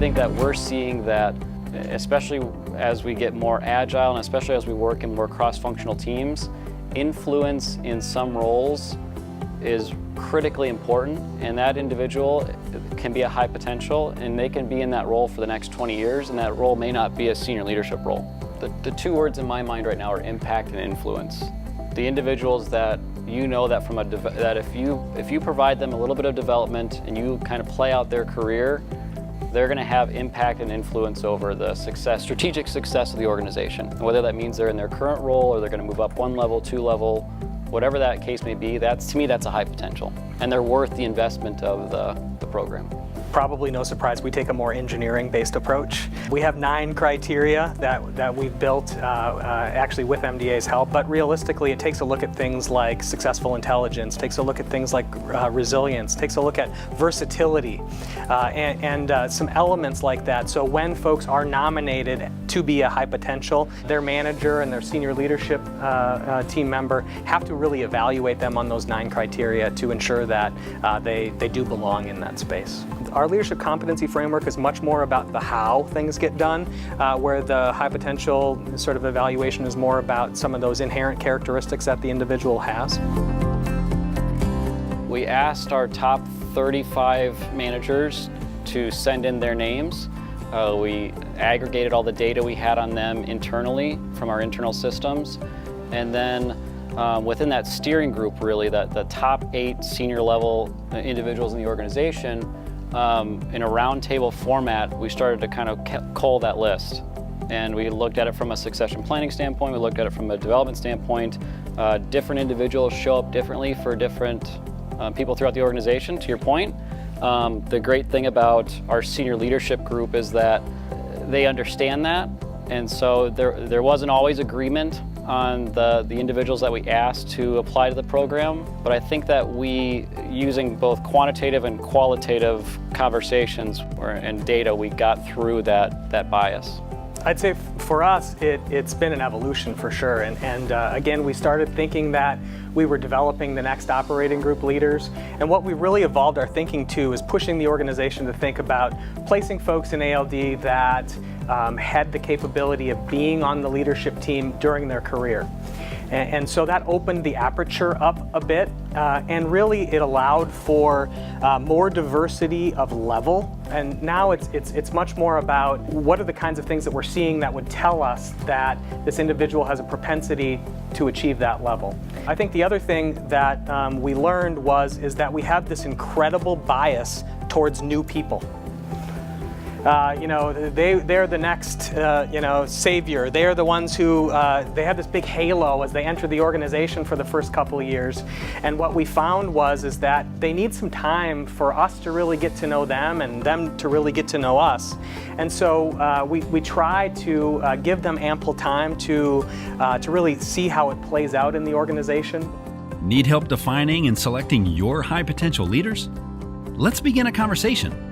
think that we're seeing that, especially as we get more agile and especially as we work in more cross-functional teams, influence in some roles is critically important, and that individual can be a high potential, and they can be in that role for the next 20 years, and that role may not be a senior leadership role. The two words in my mind right now are impact and influence. The individuals that you know that that if you provide them a little bit of development and you kind of play out their career, they're going to have impact and influence over the strategic success of the organization. And whether that means they're in their current role or they're going to move up 1 level, 2 level, whatever that case may be, to me that's a high potential. And they're worth the investment of the program. Probably no surprise, we take a more engineering-based approach. We have 9 criteria that we've built actually with MDA's help, but realistically it takes a look at things like successful intelligence, takes a look at things like resilience, takes a look at versatility, and some elements like that. So when folks are nominated to be a high potential, their manager and their senior leadership team member have to really evaluate them on those 9 criteria to ensure that they do belong in that space. Our leadership competency framework is much more about the how things get done, where the high potential sort of evaluation is more about some of those inherent characteristics that the individual has. We asked our top 35 managers to send in their names. We aggregated all the data we had on them internally from our internal systems, and then within that steering group, really, the top 8 senior level individuals in the organization, in a roundtable format, we started to kind of cull that list. And we looked at it from a succession planning standpoint, we looked at it from a development standpoint. Different individuals show up differently for different people throughout the organization, to your point. The great thing about our senior leadership group is that they understand that, and so there wasn't always agreement on the individuals that we asked to apply to the program, but I think that we, using both quantitative and qualitative conversations and data, we got through that bias. I'd say for us, it's been an evolution for sure, and again, we started thinking that we were developing the next operating group leaders, and what we really evolved our thinking to is pushing the organization to think about placing folks in ALD that had the capability of being on the leadership team during their career. And so that opened the aperture up a bit, and really it allowed for more diversity of level. And now it's much more about what are the kinds of things that we're seeing that would tell us that this individual has a propensity to achieve that level. I think the other thing that we learned is that we have this incredible bias towards new people. They're the next, savior. They're the ones who, they have this big halo as they enter the organization for the first couple of years. And what we found is that they need some time for us to really get to know them and them to really get to know us. And so we try to give them ample time to really see how it plays out in the organization. Need help defining and selecting your high potential leaders? Let's begin a conversation.